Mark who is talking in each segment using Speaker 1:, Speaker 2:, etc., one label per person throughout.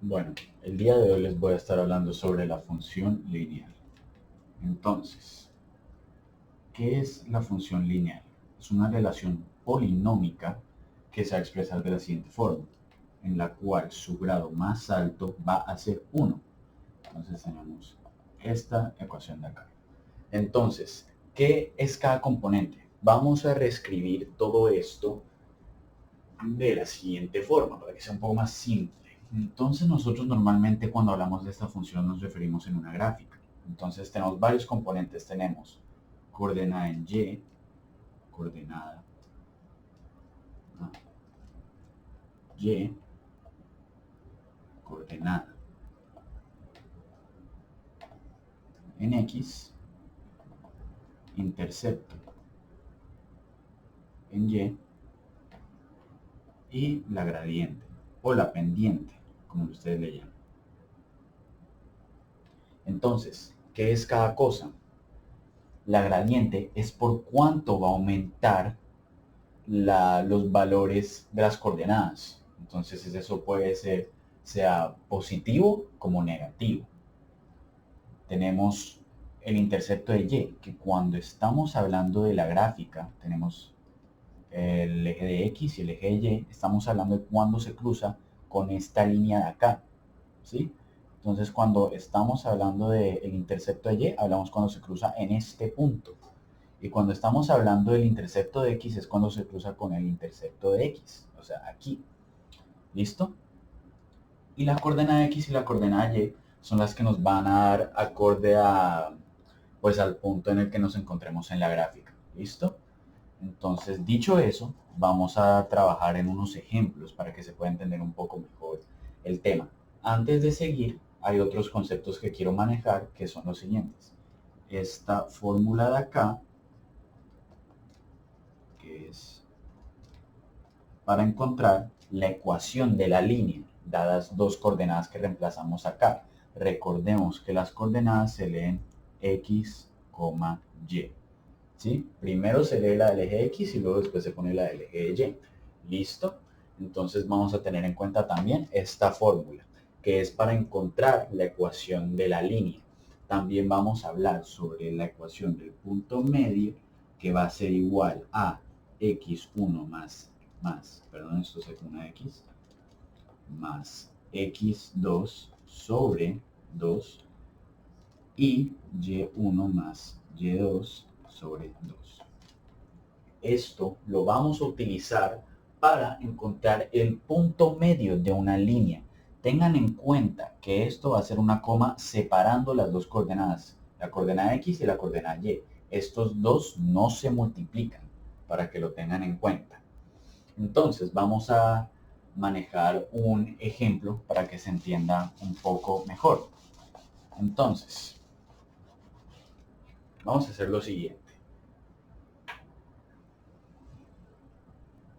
Speaker 1: Bueno, el día de hoy les voy a estar hablando sobre la función lineal. Entonces, ¿qué es la función lineal? Es una relación polinómica que se va a expresar de la siguiente forma, en la cual su grado más alto va a ser 1. Entonces tenemos esta ecuación de acá. Entonces, ¿qué es cada componente? Vamos a reescribir todo esto de la siguiente forma, para que sea un poco más simple. Entonces nosotros normalmente cuando hablamos de esta función nos referimos en una gráfica. Entonces tenemos varios componentes. Tenemos coordenada en Y, coordenada Y, coordenada en X, intercepto en y la gradiente o la pendiente, como ustedes le llaman. Entonces, ¿qué es cada cosa? La gradiente es por cuánto va a aumentar los valores de las coordenadas. Entonces eso puede ser sea positivo como negativo. Tenemos el intercepto de Y, que cuando estamos hablando de la gráfica, tenemos el eje de X y el eje de Y, estamos hablando de cuando se cruza con esta línea de acá, ¿sí? Entonces cuando estamos hablando del intercepto de Y, hablamos cuando se cruza en este punto. Y cuando estamos hablando del intercepto de X es cuando se cruza con el intercepto de X, o sea, aquí. ¿Listo? Y la coordenada X y la coordenada Y son las que nos van a dar acorde a, pues, al punto en el que nos encontremos en la gráfica. ¿Listo? Entonces, dicho eso, vamos a trabajar en unos ejemplos para que se pueda entender un poco mejor el tema. Antes de seguir, hay otros conceptos que quiero manejar que son los siguientes. Esta fórmula de acá, que es para encontrar la ecuación de la línea, dadas dos coordenadas que reemplazamos acá. Recordemos que las coordenadas se leen x, y. ¿Sí? Primero se lee la del eje x y luego después se pone la del eje de y. ¿Listo? Entonces vamos a tener en cuenta también esta fórmula, que es para encontrar la ecuación de la línea. También vamos a hablar sobre la ecuación del punto medio, que va a ser igual a x1 perdón, esto es una x, más x2 sobre 2 y y1 más y2 sobre 2. Esto lo vamos a utilizar para encontrar el punto medio de una línea. Tengan en cuenta que esto va a ser una coma separando las dos coordenadas, la coordenada X y la coordenada Y. Estos dos no se multiplican, para que lo tengan en cuenta. Entonces vamos a manejar un ejemplo para que se entienda un poco mejor. Entonces, vamos a hacer lo siguiente.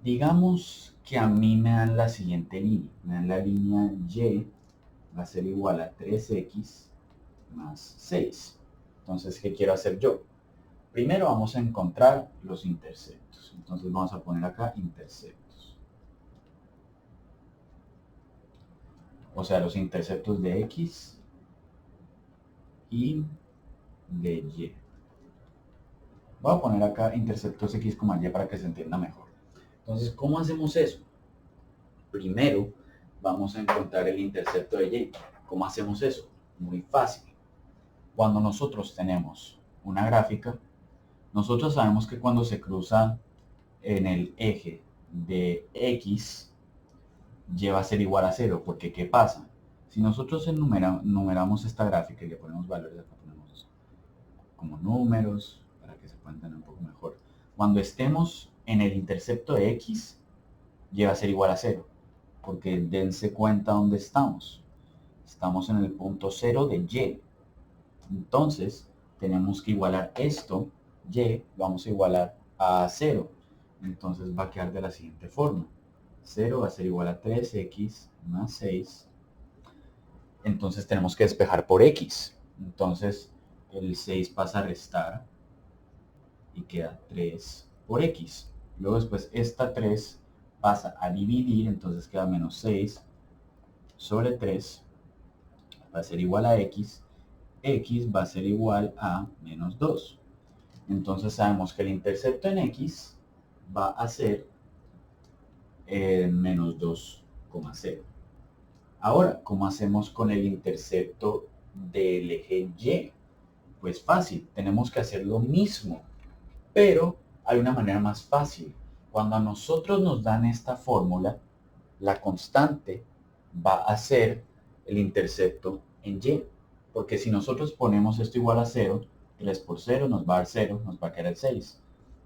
Speaker 1: Digamos que a mí me dan la siguiente línea. Me dan la línea Y, va a ser igual a 3x más 6. Entonces, ¿qué quiero hacer yo? Primero vamos a encontrar los interceptos. Entonces vamos a poner acá interceptos. O sea, los interceptos de x y de y. Voy a poner acá interceptos x, y para que se entienda mejor. Entonces, ¿cómo hacemos eso? Primero vamos a encontrar el intercepto de y. ¿Cómo hacemos eso? Muy fácil. Cuando nosotros tenemos una gráfica, nosotros sabemos que cuando se cruza en el eje de x, y va a ser igual a 0, porque ¿qué pasa? Si nosotros numeramos esta gráfica y le ponemos valores, acá ponemos como números, para que se pueda entender un poco mejor. Cuando estemos en el intercepto de x, y va a ser igual a 0, porque dense cuenta dónde estamos. Estamos en el punto 0 de y. Entonces, tenemos que igualar esto, y, vamos a igualar a 0. Entonces va a quedar de la siguiente forma. 0 va a ser igual a 3x más 6. Entonces tenemos que despejar por x. Entonces el 6 pasa a restar y queda 3 por x. Luego después esta 3 pasa a dividir, entonces queda menos 6 sobre 3 va a ser igual a x, x va a ser igual a menos 2. Entonces sabemos que el intercepto en x va a ser menos 2,0. Ahora, ¿cómo hacemos con el intercepto del eje y? Pues fácil, tenemos que hacer lo mismo, pero hay una manera más fácil. Cuando a nosotros nos dan esta fórmula, la constante va a ser el intercepto en y. Porque si nosotros ponemos esto igual a 0, 3 por 0 nos va a dar 0, nos va a quedar 6.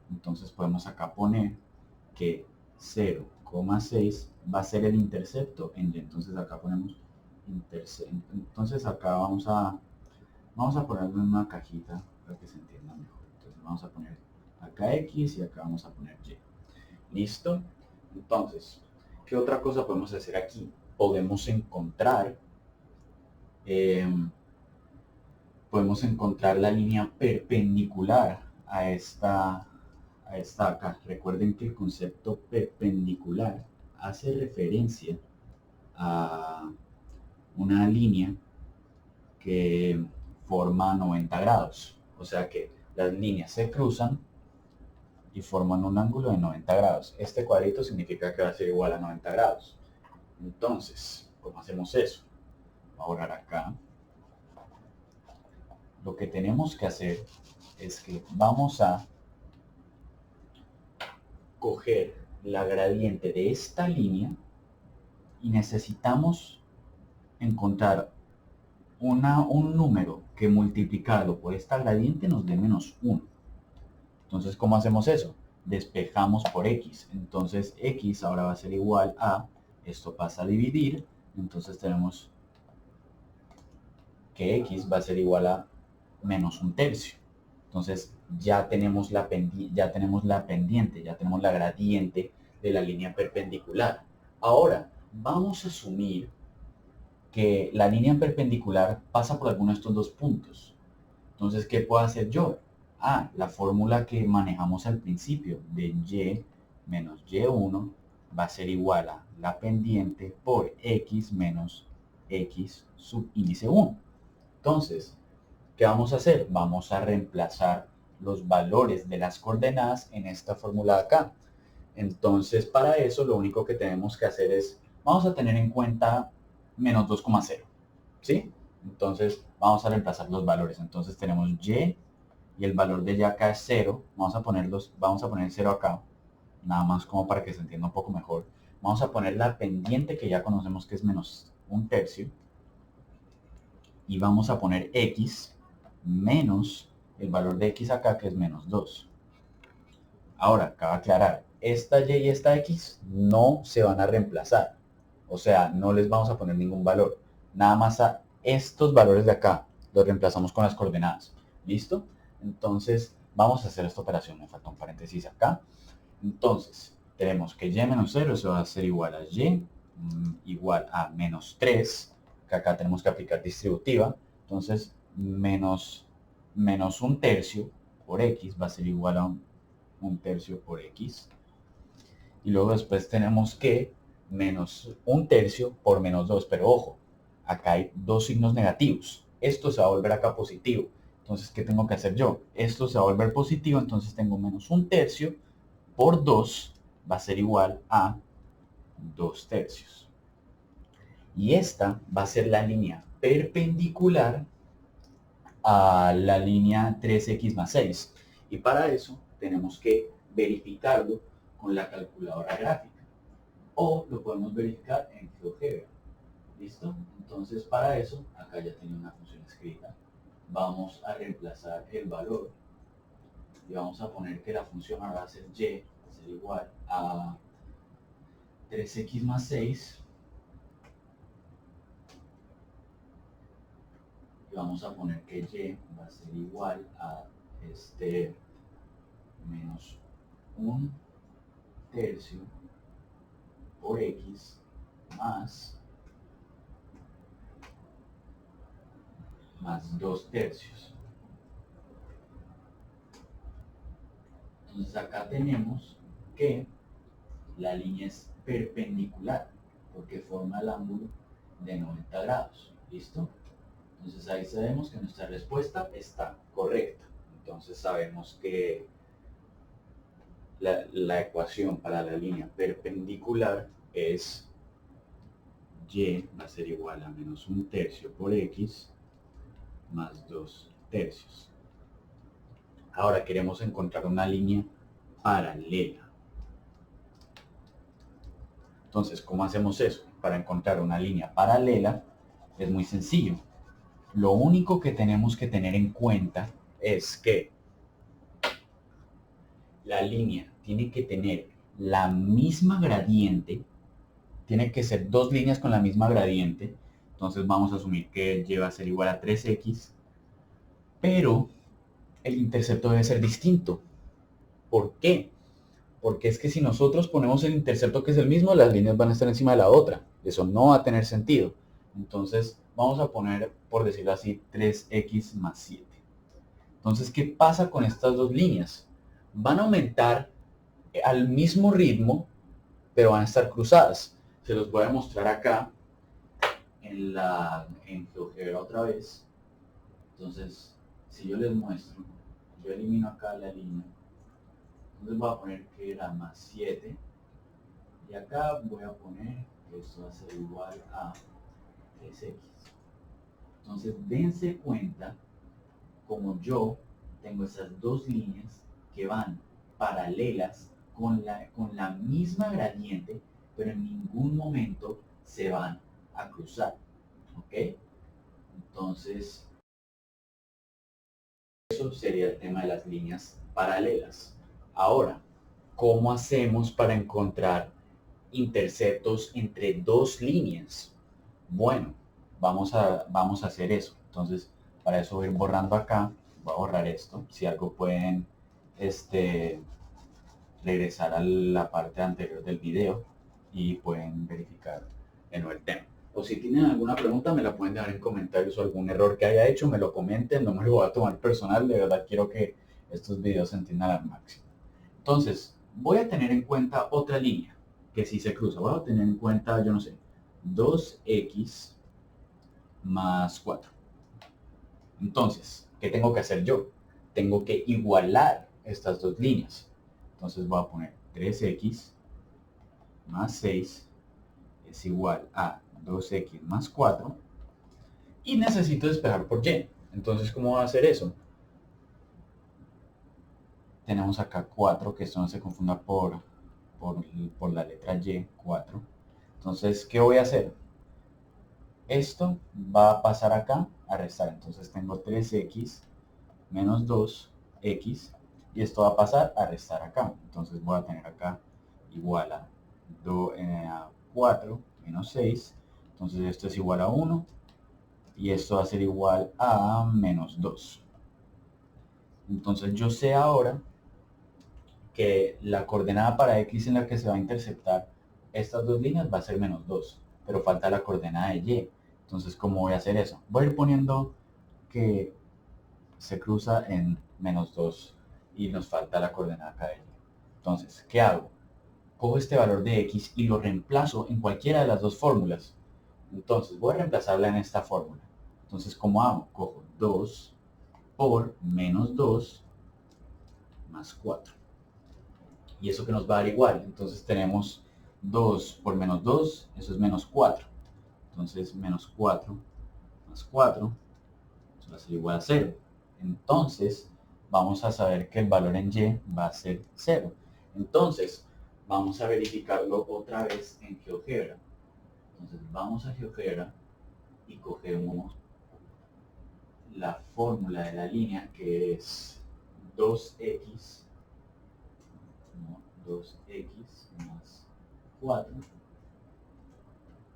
Speaker 1: Entonces podemos acá poner que 0,6 va a ser el intercepto en y. Entonces acá ponemos intercepto. Entonces acá vamos a ponerlo en una cajita para que se entienda mejor. Entonces vamos a poner acá x y acá vamos a poner y. ¿Listo? Entonces, ¿qué otra cosa podemos hacer aquí? Podemos encontrar la línea perpendicular a esta acá. Recuerden que el concepto perpendicular hace referencia a una línea que forma 90 grados. O sea que las líneas se cruzan y forman un ángulo de 90 grados. Este cuadrito significa que va a ser igual a 90 grados. Entonces, ¿cómo hacemos eso? Voy a borrar acá. Lo que tenemos que hacer es que vamos a coger la gradiente de esta línea y necesitamos encontrar un número que multiplicado por esta gradiente nos dé menos 1. Entonces, ¿cómo hacemos eso? Despejamos por x. Entonces, x ahora va a ser igual a, esto pasa a dividir, entonces tenemos que x va a ser igual a menos 1/3. Entonces, ya tenemos la pendiente, ya tenemos la gradiente de la línea perpendicular. Ahora, vamos a asumir que la línea perpendicular pasa por alguno de estos dos puntos. Entonces, ¿qué puedo hacer yo? La fórmula que manejamos al principio de y menos y1 va a ser igual a la pendiente por x menos x sub índice 1. Entonces, ¿qué vamos a hacer? Vamos a reemplazar los valores de las coordenadas en esta fórmula de acá. Entonces, para eso lo único que tenemos que hacer es, vamos a tener en cuenta menos 2,0, ¿sí? Entonces, vamos a reemplazar los valores. Entonces, tenemos y el valor de y acá es 0. Vamos a poner 0 acá, nada más como para que se entienda un poco mejor. Vamos a poner la pendiente que ya conocemos que es menos 1/3. Y vamos a poner x menos el valor de x acá, que es menos 2. Ahora, cabe aclarar, esta y y esta x no se van a reemplazar. O sea, no les vamos a poner ningún valor. Nada más a estos valores de acá los reemplazamos con las coordenadas. ¿Listo? Entonces, vamos a hacer esta operación. Me falta un paréntesis acá. Entonces, tenemos que y menos 0, eso va a ser igual a y igual a menos 3, que acá tenemos que aplicar distributiva. Entonces, menos 1/3 por x va a ser igual a 1/3 por x. Y luego después tenemos que menos 1/3 por menos 2. Pero ojo, acá hay dos signos negativos. Esto se va a volver acá positivo. Entonces, ¿qué tengo que hacer yo? Esto se va a volver positivo, entonces tengo menos 1/3 por 2 va a ser igual a 2/3. Y esta va a ser la línea perpendicular a la línea 3x más 6. Y para eso tenemos que verificarlo con la calculadora gráfica. O lo podemos verificar en GeoGebra. ¿Listo? Entonces para eso, acá ya tenía una función escrita. Vamos a reemplazar el valor. Y vamos a poner que la función ahora va a ser y, va a ser igual a 3x más 6. Y vamos a poner que y va a ser igual a menos 1/3 por x más 2/3. Entonces acá tenemos que la línea es perpendicular porque forma el ángulo de 90 grados. ¿Listo? Entonces ahí sabemos que nuestra respuesta está correcta. Entonces sabemos que la ecuación para la línea perpendicular es y va a ser igual a menos 1/3 por x más 2/3. Ahora queremos encontrar una línea paralela. Entonces, ¿cómo hacemos eso? Para encontrar una línea paralela es muy sencillo. Lo único que tenemos que tener en cuenta es que la línea tiene que tener la misma gradiente, tiene que ser dos líneas con la misma gradiente. Entonces vamos a asumir que y va a ser igual a 3x, pero el intercepto debe ser distinto. ¿Por qué? Porque es que si nosotros ponemos el intercepto que es el mismo, las líneas van a estar encima de la otra. Eso no va a tener sentido. Entonces vamos a poner, por decirlo así, 3x más 7. Entonces, ¿qué pasa con estas dos líneas? Van a aumentar al mismo ritmo, pero van a estar cruzadas. Se los voy a mostrar acá en GeoGebra otra vez. Entonces, si yo les muestro, yo elimino acá la línea. Entonces voy a poner que era más 7. Y acá voy a poner que esto va a ser igual a 3x. Entonces dense cuenta como yo tengo esas dos líneas que van paralelas con la misma gradiente, pero en ningún momento se van a cruzar. ¿Ok? Entonces eso sería el tema de las líneas paralelas. Ahora, ¿cómo hacemos para encontrar interceptos entre dos líneas? Bueno, vamos a hacer eso. Entonces, para eso voy a ir borrando acá. Voy a borrar esto. Si algo pueden regresar a la parte anterior del video y pueden verificar de nuevo el tema. O si tienen alguna pregunta me la pueden dejar en comentarios, o algún error que haya hecho me lo comenten, no me lo voy a tomar personal, de verdad quiero que estos videos se entiendan al máximo. Entonces, voy a tener en cuenta otra línea que si se cruza, voy a tener en cuenta, yo no sé, 2x más 4. Entonces, ¿qué tengo que hacer yo? Tengo que igualar estas dos líneas. Entonces voy a poner 3x más 6 es igual a 2x más 4 y necesito despejar por y. Entonces, ¿cómo va a hacer eso? Tenemos acá 4, que esto no se confunda por la letra y, 4. Entonces, ¿qué voy a hacer? Esto va a pasar acá a restar. Entonces tengo 3x menos 2x y esto va a pasar a restar acá. Entonces voy a tener acá igual a 4 menos 6. Entonces esto es igual a 1 y esto va a ser igual a menos 2. Entonces yo sé ahora que la coordenada para x en la que se va a interceptar estas dos líneas va a ser menos 2, pero falta la coordenada de y. Entonces, ¿cómo voy a hacer eso? Voy a ir poniendo que se cruza en menos 2 y nos falta la coordenada acá de y. Entonces, ¿qué hago? Cojo este valor de x y lo reemplazo en cualquiera de las dos fórmulas. Entonces, voy a reemplazarla en esta fórmula. Entonces, ¿cómo hago? Cojo 2 por menos 2 más 4. Y eso que nos va a dar igual. Entonces tenemos 2 por menos 2, eso es menos 4. Entonces menos 4 más 4, eso va a ser igual a 0. Entonces vamos a saber que el valor en y va a ser 0. Entonces vamos a verificarlo otra vez en GeoGebra. Entonces vamos a GeoGebra y cogemos la fórmula de la línea que es 2x 2x más 4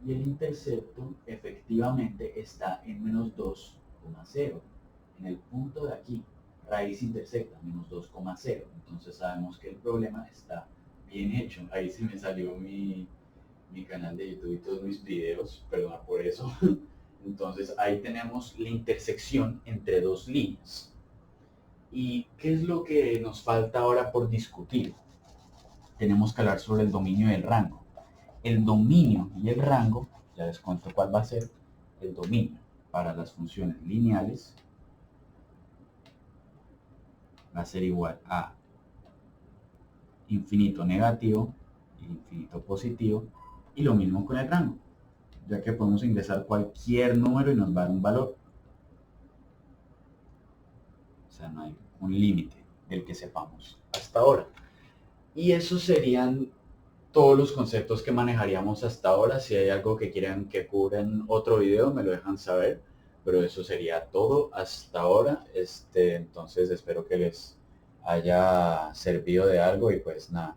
Speaker 1: y el intercepto efectivamente está en menos 2,0 en el punto de aquí, raíz intersecta menos 2,0. Entonces sabemos que el problema está bien hecho. Ahí sí me salió mi canal de YouTube y todos mis videos, perdona por eso. Entonces ahí tenemos la intersección entre dos líneas. ¿Y qué es lo que nos falta ahora por discutir? Tenemos que hablar sobre el dominio y el rango. El dominio y el rango ya les cuento cuál va a ser. El dominio para las funciones lineales va a ser igual a infinito negativo y infinito positivo, y lo mismo con el rango, ya que podemos ingresar cualquier número y nos va a dar un valor. O sea, no hay un límite del que sepamos hasta ahora. Y esos serían todos los conceptos que manejaríamos hasta ahora. Si hay algo que quieran que cubra en otro video, me lo dejan saber. Pero eso sería todo hasta ahora. Entonces espero que les haya servido de algo y pues nada.